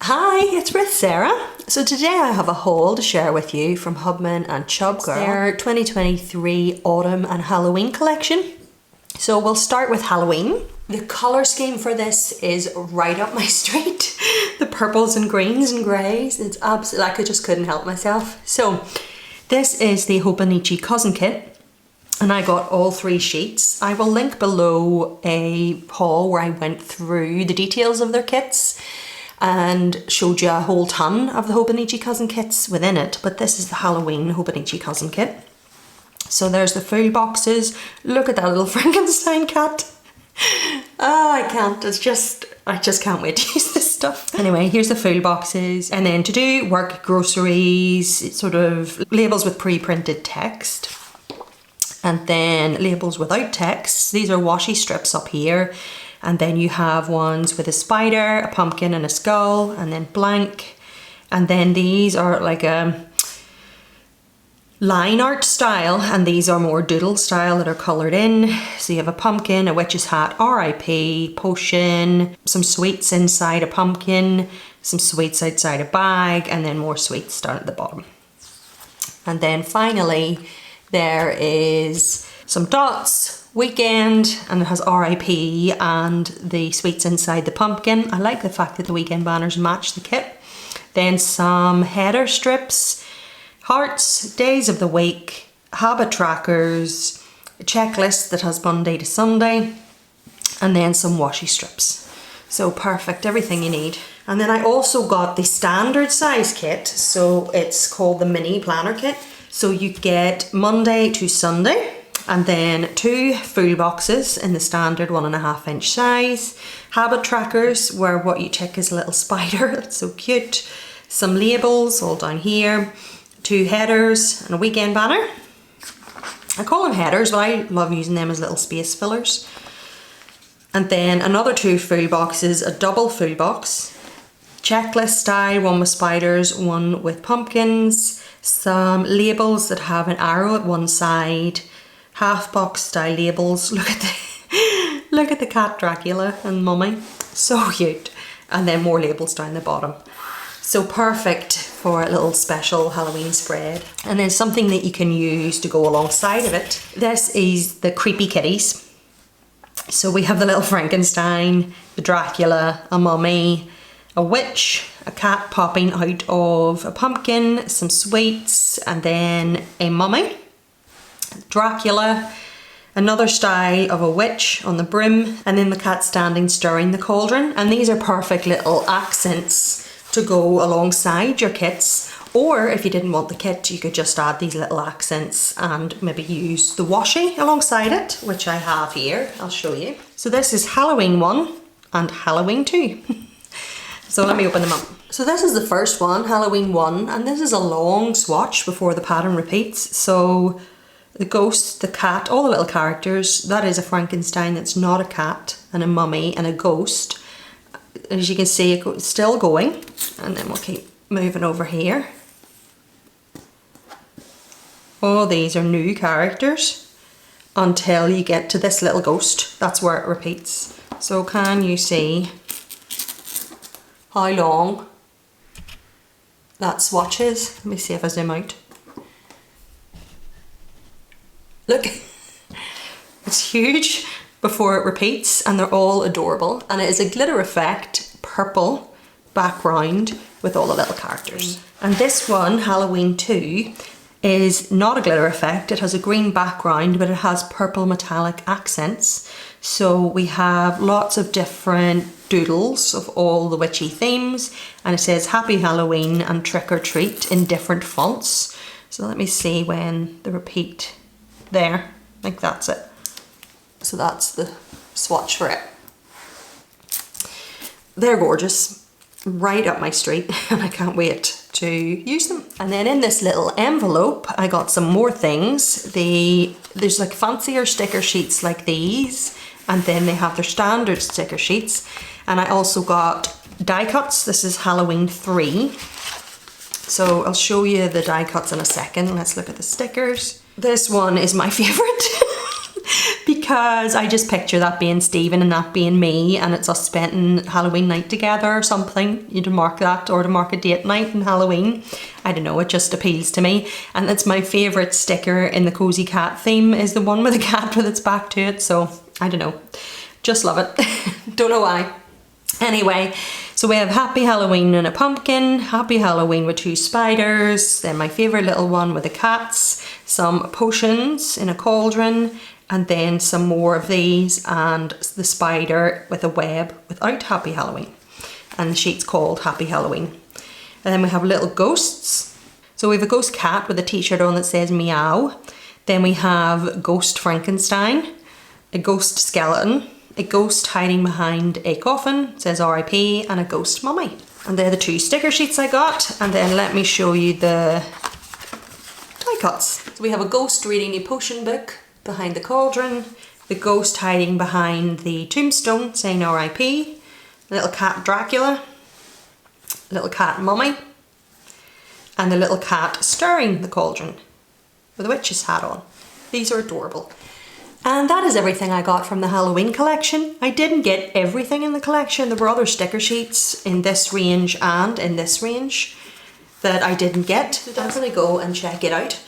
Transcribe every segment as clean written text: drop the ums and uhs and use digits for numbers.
Hi, it's Ruth Sarah. So today I have a haul to share with you from Hubman and Chubgirl. Their 2023 Autumn and Halloween collection. So we'll start with Halloween. The colour scheme for this is right up my street. The purples and greens and greys. It's absolutely, like I just couldn't help myself. So this is the Hobonichi cousin kit. And I got all 3 sheets. I will link below a haul where I went through the details of their kits and showed you a whole ton of the Hobonichi cousin kits within it, but this is the Halloween Hobonichi cousin kit. So there's the full boxes. Look at that little Frankenstein cat. I can't, I just can't wait to use this stuff. Anyway, here's the full boxes. And then to do work groceries, sort of labels with pre-printed text. And then labels without text. These are washi strips up here. And then you have ones with a spider, a pumpkin and a skull, and then blank. And then these are like a line art style, and these are more doodle style that are coloured in. So you have a pumpkin, a witch's hat, RIP, potion, some sweets inside a pumpkin, some sweets outside a bag, and then more sweets down at the bottom. And then finally, there is some dots, weekend, and it has RIP and the sweets inside the pumpkin. I like the fact that the weekend banners match the kit. Then some header strips, hearts, days of the week, habit trackers, a checklist that has Monday to Sunday, and then some washi strips. So perfect, everything you need. And then I also got the standard size kit, so it's called the mini planner kit. So you get Monday to Sunday, and then 2 full boxes in the standard 1.5 inch size, habit trackers where what you tick is a little spider, that's so cute, some labels all down here, 2 headers and a weekend banner. I call them headers, but I love using them as little space fillers. And then another 2 full boxes, a double full box, checklist style, one with spiders, one with pumpkins, some labels that have an arrow at one side, half box style labels. Look at the cat Dracula and mummy, so cute. And then more labels down the bottom. So perfect for a little special Halloween spread. And then something that you can use to go alongside of it. This is the creepy kitties. So we have the little Frankenstein, the Dracula, a mummy, a witch, a cat popping out of a pumpkin, some sweets, and then a mummy, Dracula, another style of a witch on the brim, and then the cat standing stirring the cauldron. And these are perfect little accents to go alongside your kits. Or if you didn't want the kit, you could just add these little accents and maybe use the washi alongside it, which I have here. I'll show you. So this is Halloween 1 and Halloween 2. So let me open them up. So this is the first one, Halloween 1, and this is a long swatch before the pattern repeats. So the ghost, the cat, all the little characters, that is a Frankenstein that's not a cat, and a mummy and a ghost. As you can see, it's still going, and then we'll keep moving over here. All these are new characters until you get to this little ghost. That's where it repeats. So can you see how long that swatch is? Let me see if I zoom out. Look, it's huge before it repeats, and they're all adorable. And it is a glitter effect, purple background with all the little characters. And this one, Halloween 2, is not a glitter effect. It has a green background, but it has purple metallic accents. So we have lots of different doodles of all the witchy themes, and it says Happy Halloween and Trick or Treat in different fonts. So let me see when the repeat there. I think that's it. So that's the swatch for it. They're gorgeous, right up my street, and I can't wait to use them. And then in this little envelope, I got some more things. There's like fancier sticker sheets like these, and then they have their standard sticker sheets. And I also got die cuts. This is Halloween 3. So I'll show you the die cuts in a second. Let's look at the stickers. This one is my favorite because I just picture that being Stephen and that being me, and it's us spending Halloween night together or something. You to mark that, or to mark a date night in Halloween. I don't know, it just appeals to me. And it's my favourite sticker in the cozy cat theme is the one with the cat with its back to it. So I don't know, just love it. Don't know why. Anyway, so we have Happy Halloween and a pumpkin, Happy Halloween with 2 spiders, then my favourite little one with the cats, some potions in a cauldron, and then some more of these, and the spider with a web without Happy Halloween. And the sheet's called Happy Halloween. And then we have little ghosts. So we have a ghost cat with a t-shirt on that says meow. Then we have Ghost Frankenstein, a ghost skeleton, a ghost hiding behind a coffin, says RIP, and a ghost mummy. And they're the 2 sticker sheets I got. And then let me show you the die cuts. So we have a ghost reading a potion book behind the cauldron, the ghost hiding behind the tombstone saying RIP, a little cat Dracula, a little cat mummy, and the little cat stirring the cauldron with a witch's hat on. These are adorable. And that is everything I got from the Halloween collection. I didn't get everything in the collection. There were other sticker sheets in this range and in this range that I didn't get. So definitely go and check it out.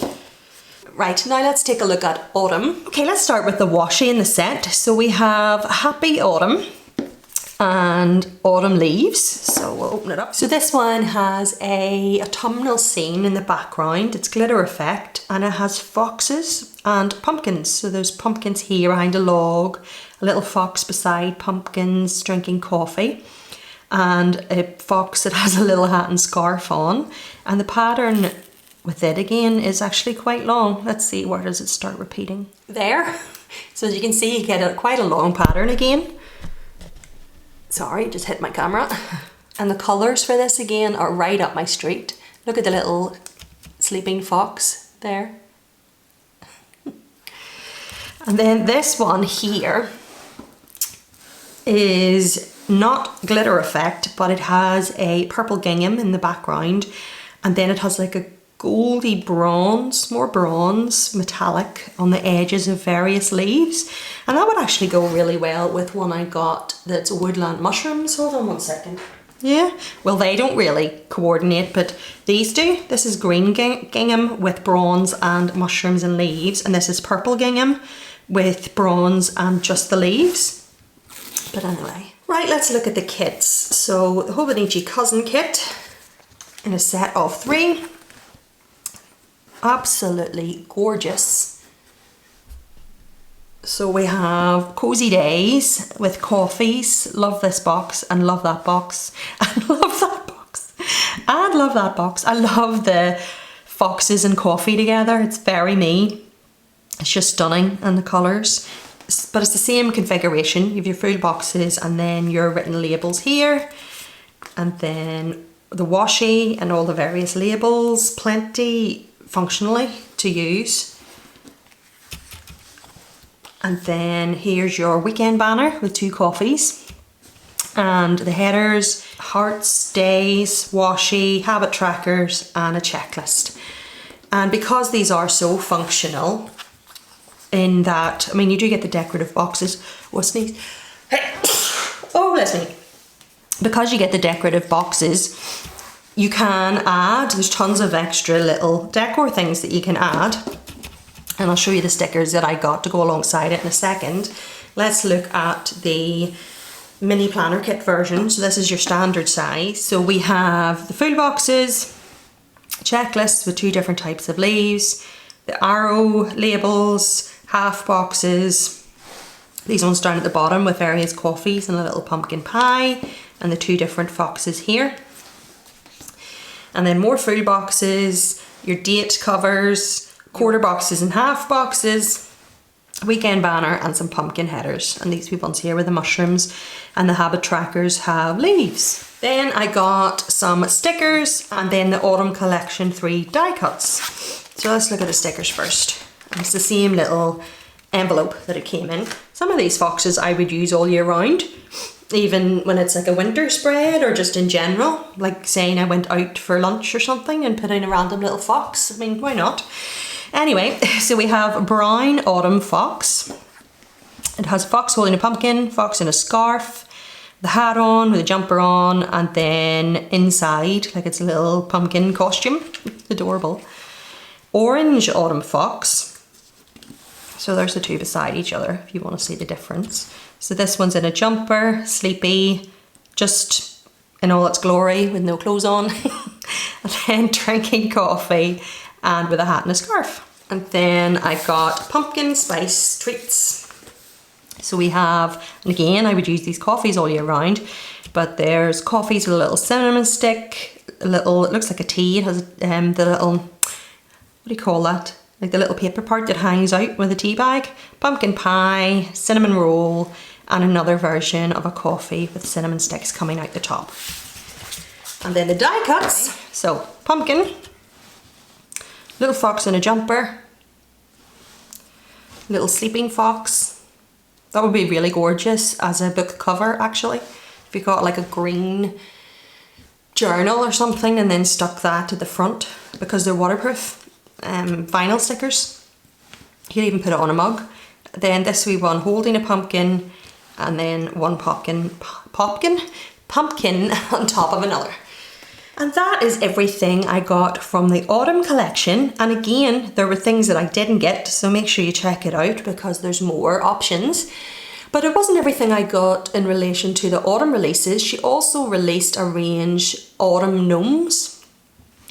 Right, now let's take a look at autumn. Okay, let's start with the washi in the set. So we have Happy Autumn and Autumn Leaves. So we'll open it up. So this one has a autumnal scene in the background. It's glitter effect, and it has foxes and pumpkins. So there's pumpkins here behind a log, a little fox beside pumpkins drinking coffee, and a fox that has a little hat and scarf on. And the pattern with it again is actually quite long. Let's see, where does it start repeating? There. So as you can see, you get quite a long pattern again. Sorry, just hit my camera. And the colours for this again are right up my street. Look at the little sleeping fox there. And then this one here is not glitter effect, but it has a purple gingham in the background, and then it has like a goldy bronze, more bronze, metallic on the edges of various leaves. And that would actually go really well with one I got that's woodland mushrooms. Hold on one second. Yeah, well they don't really coordinate, but these do. This is green gingham with bronze and mushrooms and leaves, and this is purple gingham with bronze and just the leaves. But anyway, right, let's look at the kits. So the Hobonichi cousin kit in a set of 3. Absolutely gorgeous. So we have Cozy Days with coffees. Love this box and love that box and love that box and love that box. I love the foxes and coffee together. It's very me. It's just stunning, and the colours. But it's the same configuration. You have your full boxes and then your written labels here, and then the washi and all the various labels. Plenty functionally to use. And then here's your weekend banner with 2 coffees, and the headers, hearts, days, washi, habit trackers, and a checklist. And because these are so functional in that, I mean, you do get the decorative boxes. Oh, sneeze. Oh, bless me. Because you get the decorative boxes, you can add, there's tons of extra little decor things that you can add. And I'll show you the stickers that I got to go alongside it in a second. Let's look at the mini planner kit version. So this is your standard size. So we have the full boxes, checklists with 2 different types of leaves, the arrow labels, half boxes, these ones down at the bottom with various coffees and a little pumpkin pie, and the 2 different foxes here. And then more full boxes, your date covers, quarter boxes and half boxes, weekend banner, and some pumpkin headers. And these ones here with the mushrooms, and the habit trackers have leaves. Then I got some stickers, and then the autumn collection 3 die cuts. So let's look at the stickers first. And it's the same little envelope that it came in. Some of these foxes I would use all year round, even when it's like a winter spread or just in general, like saying I went out for lunch or something and put in a random little fox. I mean, why not? Anyway, so we have brown autumn fox, It has a fox holding a pumpkin, fox in a scarf, the hat on with a jumper on, and then inside, like it's a little pumpkin costume. Adorable. Orange autumn fox. So there's the two beside each other if you want to see the difference. So this one's in a jumper, sleepy, just in all its glory with no clothes on. And then drinking coffee and with a hat and a scarf. And then I got pumpkin spice treats. So we have, and again, I would use these coffees all year round, but there's coffees with a little cinnamon stick, a little, it looks like a tea, it has the little, what do you call that? Like the little paper part that hangs out with a tea bag, pumpkin pie, cinnamon roll, and another version of a coffee with cinnamon sticks coming out the top. And then the die cuts, so pumpkin, little fox in a jumper, little sleeping fox. That would be really gorgeous as a book cover actually. If you got like a green journal or something and then stuck that to the front because they're waterproof vinyl stickers. You could even put it on a mug. Then this wee one holding a pumpkin and then one pumpkin on top of another. And that is everything I got from the autumn collection. And again, there were things that I didn't get, so make sure you check it out because there's more options. But it wasn't everything I got in relation to the autumn releases. She also released a range, Autumn Gnomes.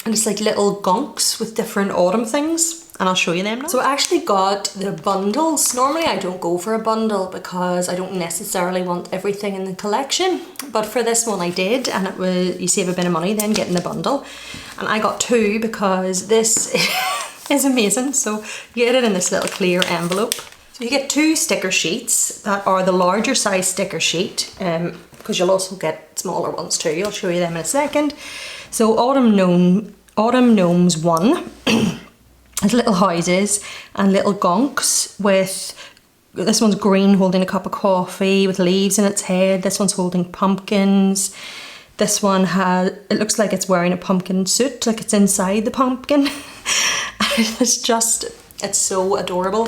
And it's like little gonks with different autumn things. And I'll show you them now. So I actually got the bundles. Normally I don't go for a bundle because I don't necessarily want everything in the collection. But for this one I did, and it was, you save a bit of money then getting the bundle. And I got two because this is amazing. So you get it in this little clear envelope. So you get two sticker sheets that are the larger size sticker sheet, because you'll also get smaller ones too. I'll show you them in a second. So Autumn Gnomes 1. There's little houses and little gonks with, this one's green holding a cup of coffee with leaves in its head. This one's holding pumpkins. This one has, it looks like it's wearing a pumpkin suit, like it's inside the pumpkin. It's just, it's so adorable.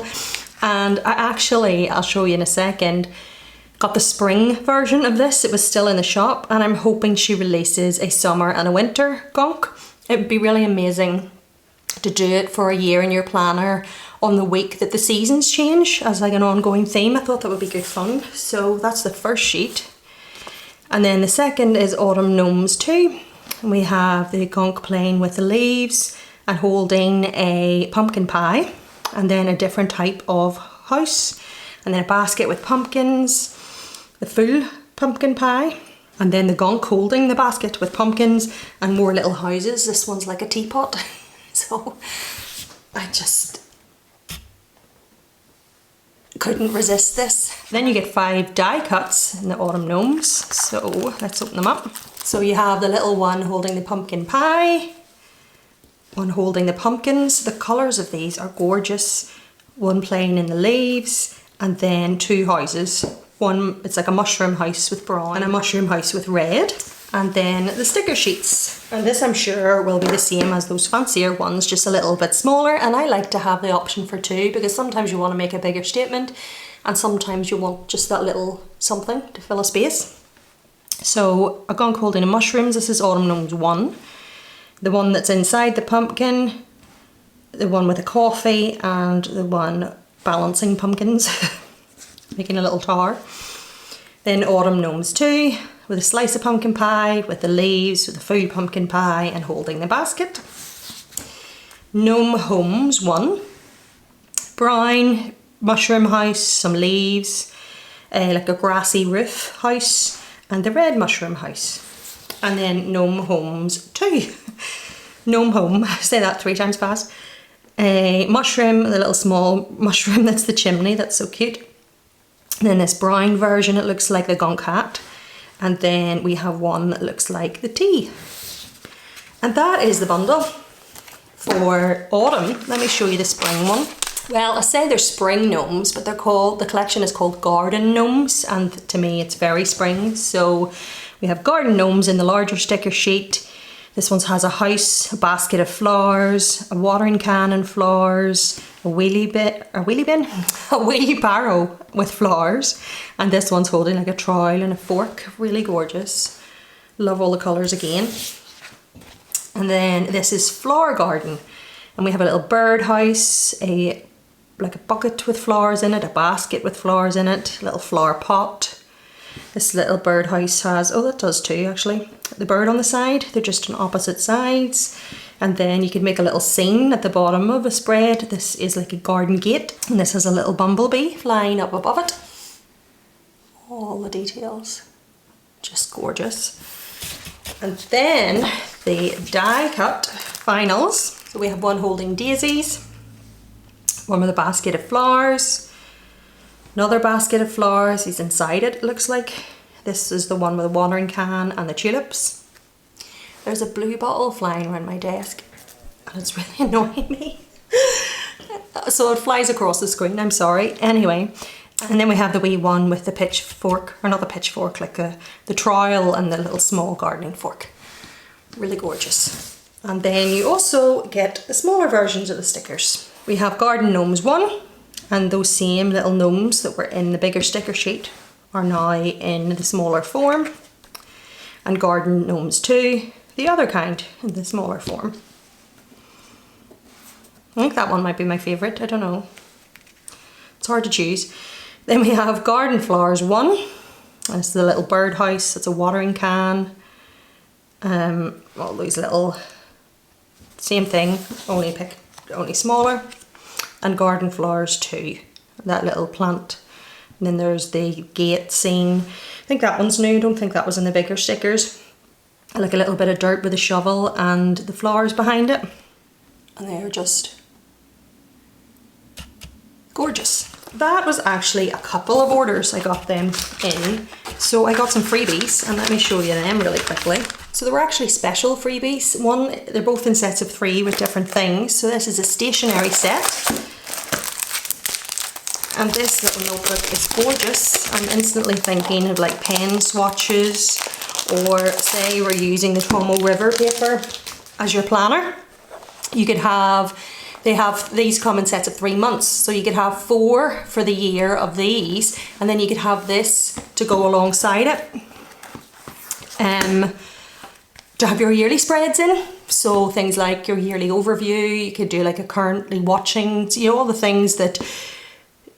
And I actually, I'll show you in a second, got the spring version of this. It was still in the shop and I'm hoping she releases a summer and a winter gonk. It would be really amazing to do it for a year in your planner on the week that the seasons change as like an ongoing theme. I thought that would be good fun. So that's the first sheet. And then the second is Autumn Gnomes 2. And we have the gonk playing with the leaves and holding a pumpkin pie and then a different type of house and then a basket with pumpkins, the full pumpkin pie, and then the gonk holding the basket with pumpkins and more little houses. This one's like a teapot. So I just couldn't resist this. Then you get 5 die cuts in the Autumn Gnomes. So let's open them up. So you have the little one holding the pumpkin pie, one holding the pumpkins. The colours of these are gorgeous. One playing in the leaves and then 2 houses. One, it's like a mushroom house with brown and a mushroom house with red. And then the sticker sheets. And this I'm sure will be the same as those fancier ones, just a little bit smaller. And I like to have the option for 2 because sometimes you want to make a bigger statement and sometimes you want just that little something to fill a space. So a gonk holding a mushrooms, this is Autumn Gnomes 1. The one that's inside the pumpkin, the one with the coffee, and the one balancing pumpkins, making a little tower. Then Autumn Gnomes 2. With a slice of pumpkin pie, with the leaves, with the full pumpkin pie and holding the basket. Gnome Homes 1. Brown mushroom house, some leaves, like a grassy roof house and the red mushroom house. And then Gnome Homes 2. Gnome Home, say that 3 times fast. A mushroom, the little small mushroom that's the chimney, that's so cute. And then this brown version, it looks like the gonk hat. And then we have one that looks like the tea. And that is the bundle for autumn. Let me show you the spring one. Well, I say they're spring gnomes, but they're called, the collection is called Garden Gnomes, and to me it's very spring. So we have Garden Gnomes in the larger sticker sheet, This one has a house, a basket of flowers, a watering can and flowers, a wheelbarrow with flowers, and this one's holding like a trowel and a fork. Really gorgeous. Love all the colours again. And then this is flower garden, and we have a little birdhouse, like a bucket with flowers in it, a basket with flowers in it, a little flower pot. This little birdhouse has, oh that does too actually, the bird on the side. They're just on opposite sides. And then you could make a little scene at the bottom of a spread. This is like a garden gate, and this has a little bumblebee flying up above it. All the details, just gorgeous. And then the die cut finals. So we have one holding daisies, one with a basket of flowers, another basket of flowers is inside it, it looks like. This is the one with the watering can and the tulips. There's a blue bottle flying around my desk and it's really annoying me. So it flies across the screen, I'm sorry. Anyway, and then we have the wee one with the pitchfork, or not the pitchfork, like the trowel and the little small gardening fork. Really gorgeous. And then you also get the smaller versions of the stickers. We have Garden Gnomes 1, and those same little gnomes that were in the bigger sticker sheet are now in the smaller form. And Garden Gnomes 2, the other kind, in the smaller form. I think that one might be my favourite, I don't know. It's hard to choose. Then we have Garden Flowers 1, and it's the little birdhouse, it's a watering can. All these little, same thing, only smaller. And Garden Flowers 2, that little plant. And then there's the gate scene. I think that one's new, I don't think that was in the bigger stickers. Like a little bit of dirt with a shovel and the flowers behind it. And they're just gorgeous. That was actually a couple of orders I got them in. So I got some freebies, and let me show you them really quickly. So they were actually special freebies. One, they're both in sets of 3 with different things. So this is a stationery set. And this little notebook is gorgeous. I'm instantly thinking of like pen swatches, or say you were using the Tomo River paper as your planner. You could have, they have, these come in sets of 3 months. So you could have 4 for the year of these, and then you could have this to go alongside it. To have your yearly spreads in. So things like your yearly overview, you could do like a currently watching, you know, all the things that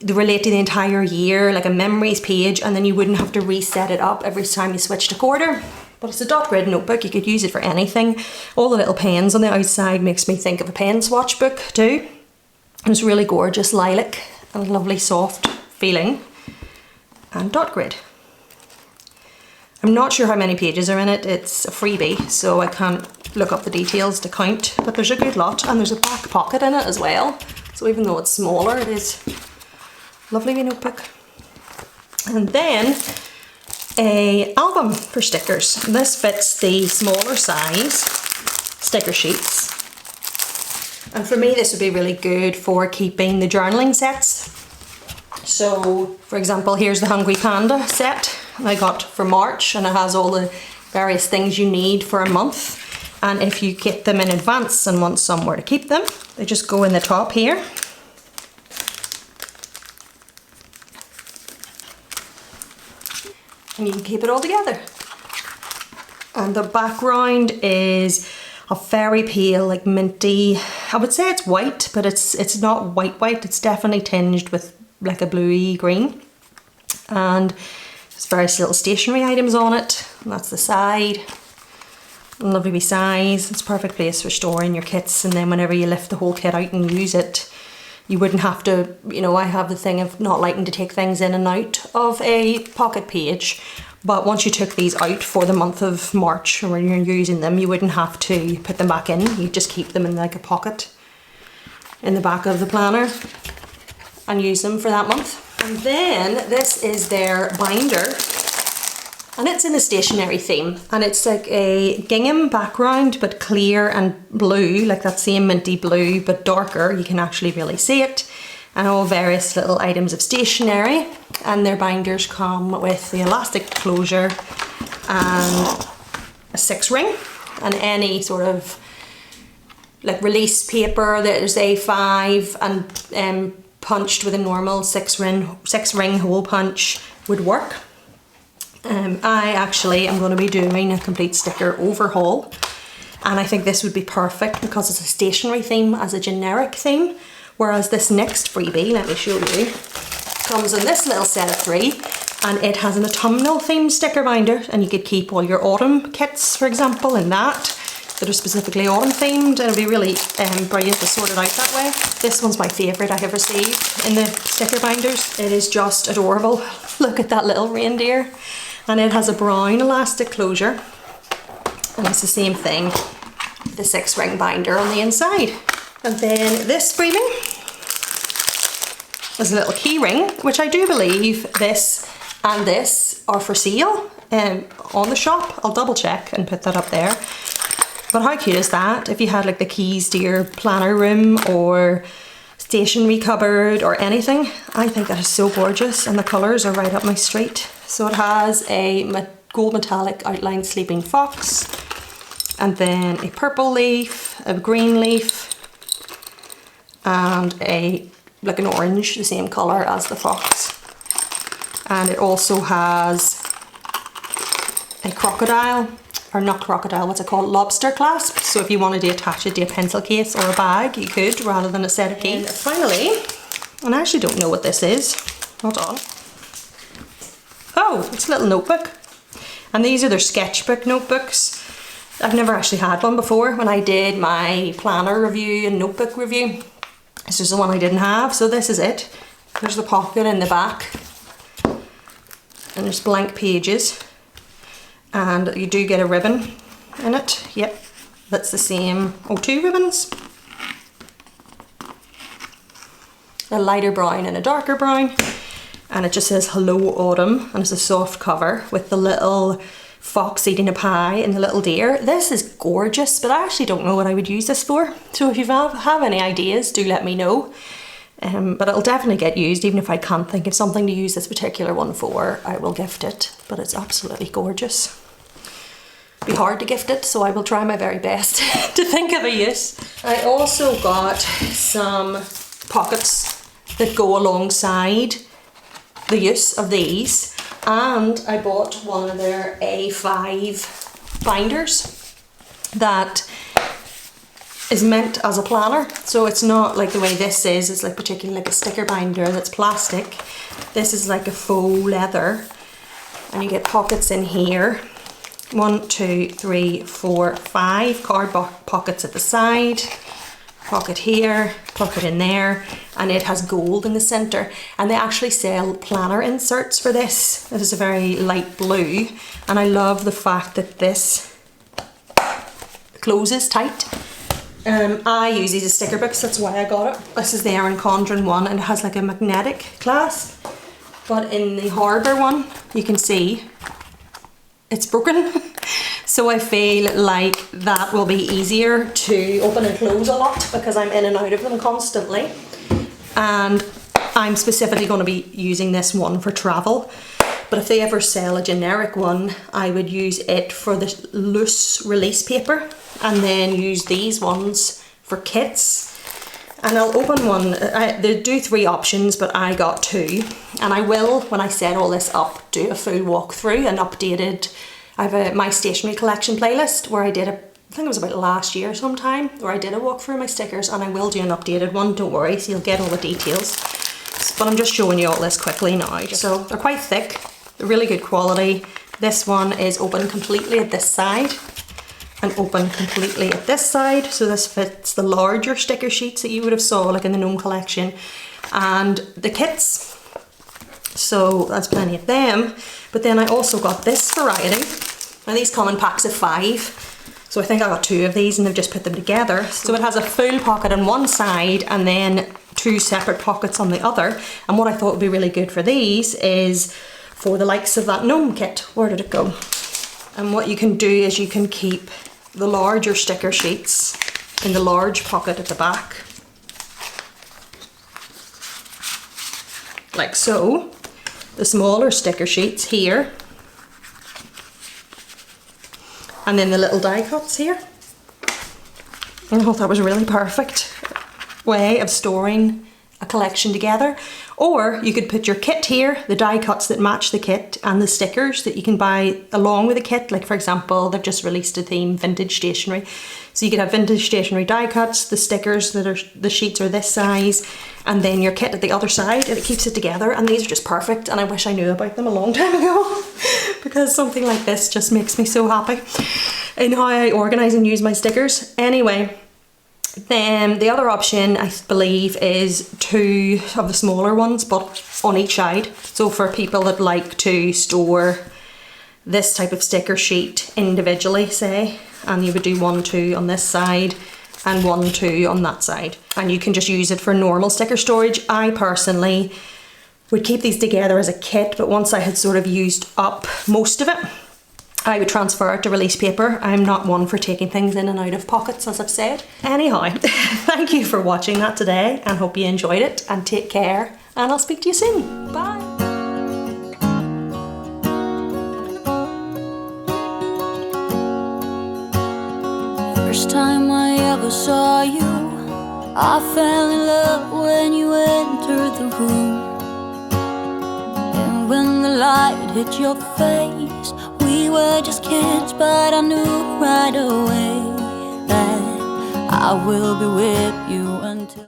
relate to the entire year, like a memories page, and then you wouldn't have to reset it up every time you switched a quarter. But it's a dot grid notebook, you could use it for anything. All the little pens on the outside makes me think of a pen swatch book too. And it's really gorgeous lilac and lovely soft feeling. And dot grid. I'm not sure how many pages are in it, it's a freebie, so I can't look up the details to count, but there's a good lot, and there's a back pocket in it as well. So even though it's smaller, it is a lovely wee notebook. And then an album for stickers. This fits the smaller size sticker sheets. And for me, this would be really good for keeping the journaling sets. So, for example, here's the Hungry Panda set I got for March, and it has all the various things you need for a month. And if you get them in advance and want somewhere to keep them, they just go in the top here. And you can keep it all together. And the background is a very pale, like minty, I would say it's white, but it's not white, it's definitely tinged with like a bluey green. And there's various little stationery items on it, and that's the side. Lovely wee size, it's a perfect place for storing your kits, and then whenever you lift the whole kit out and use it, you wouldn't have to, you know, I have the thing of not liking to take things in and out of a pocket page, but once you took these out for the month of March, or when you're using them, you wouldn't have to put them back in, you just keep them in like a pocket in the back of the planner and use them for that month. And then this is their binder, and it's in the stationery theme, and it's like a gingham background but clear and blue, like that same minty blue but darker, you can actually really see it, and all various little items of stationery. And their binders come with the elastic closure and a 6 ring, and any sort of like release paper that is A5 and punched with a normal six ring hole punch would work. I actually am going to be doing a complete sticker overhaul, and I think this would be perfect because it's a stationery theme as a generic theme, whereas this next freebie, let me show you, comes in this little set of 3, and it has an autumnal themed sticker binder, and you could keep all your autumn kits, for example, in that are specifically autumn themed, and it'd be really brilliant to sort it out that way. This one's my favourite I have received in the sticker binders. It is just adorable. Look at that little reindeer. And it has a brown elastic closure, and it's the same thing, the 6 ring binder on the inside. And then this freebie is a little key ring, which I do believe this and this are for sale on the shop. I'll double check and put that up there. But how cute is that? If you had like the keys to your planner room or stationery cupboard or anything, I think that is so gorgeous, and the colours are right up my street. So it has a gold metallic outline sleeping fox, and then a purple leaf, a green leaf, and like an orange, the same colour as the fox. And it also has a crocodile, or not crocodile, what's it called, lobster clasp. So if you wanted to attach it to a pencil case or a bag, you could, rather than a set of keys. And finally, and I actually don't know what this is, hold on. Oh, it's a little notebook. And these are their sketchbook notebooks. I've never actually had one before. When I did my planner review and notebook review, this is the one I didn't have, so this is it. There's the pocket in the back, and there's blank pages. And you do get a ribbon in it, yep, that's the same, 2 ribbons. A lighter brown and a darker brown, and it just says Hello Autumn, and it's a soft cover with the little fox eating a pie and the little deer. This is gorgeous, but I actually don't know what I would use this for, so if you have any ideas, do let me know. But it'll definitely get used. Even if I can't think of something to use this particular one for, I will gift it, but it's absolutely gorgeous. It'll be hard to gift it, so I will try my very best to think of a use. I also got some pockets that go alongside the use of these, and I bought one of their A5 binders that is meant as a planner, so it's not like the way this is. It's like particularly like a sticker binder that's plastic. This is like a faux leather, and you get pockets in here. 1, 2, 3, 4, 5 card pockets at the side, pocket here, pocket in there, and it has gold in the centre. And they actually sell planner inserts for this. This is a very light blue, and I love the fact that this closes tight. I use these as sticker books, that's why I got it. This is the Erin Condren one, and it has like a magnetic clasp, but in the Harbour one you can see it's broken. So I feel like that will be easier to open and close a lot because I'm in and out of them constantly. And I'm specifically going to be using this one for travel, but if they ever sell a generic one, I would use it for the loose release paper, and then use these ones for kits. And I'll open one. They do 3 options, but I got 2, and I will, when I set all this up, do a full walkthrough and updated. I have my stationery collection playlist where I did I think it was about last year sometime, where I did a walkthrough of my stickers, and I will do an updated one, don't worry, so you'll get all the details. But I'm just showing you all this quickly now. So they're quite thick, they're really good quality. This one is open completely at this side, and open completely at this side, so this fits the larger sticker sheets that you would have saw like in the Gnome collection and the kits, so that's plenty of them. But then I also got this variety. Now these come in packs of 5, so I think I got 2 of these and they've just put them together. So it has a full pocket on one side and then 2 separate pockets on the other, and what I thought would be really good for these is for the likes of that Gnome kit. Where did it go? And what you can do is you can keep the larger sticker sheets in the large pocket at the back, like so. The smaller sticker sheets here, And then the little die cuts here. I thought that was a really perfect way of storing a collection together. Or you could put your kit here, the die cuts that match the kit, and the stickers that you can buy along with the kit. Like for example, they've just released a theme, vintage stationery. So you could have vintage stationery die cuts, the stickers that are, the sheets are this size, and then your kit at the other side, and it keeps it together. And these are just perfect, and I wish I knew about them a long time ago because something like this just makes me so happy in how I organise and use my stickers. Anyway, then the other option, I believe, is 2 of the smaller ones, but on each side. So for people that like to store this type of sticker sheet individually, say, and you would do 1, 2 on this side and 1, 2 on that side. And you can just use it for normal sticker storage. I personally would keep these together as a kit, but once I had sort of used up most of it, I would transfer it to release paper. I'm not one for taking things in and out of pockets, as I've said. Anyhow, thank you for watching that today, and hope you enjoyed it, and take care, and I'll speak to you soon. Bye. First time I ever saw you, I fell in love when you entered the room. And when the light hit your face, we were just kids, but I knew right away that I will be with you until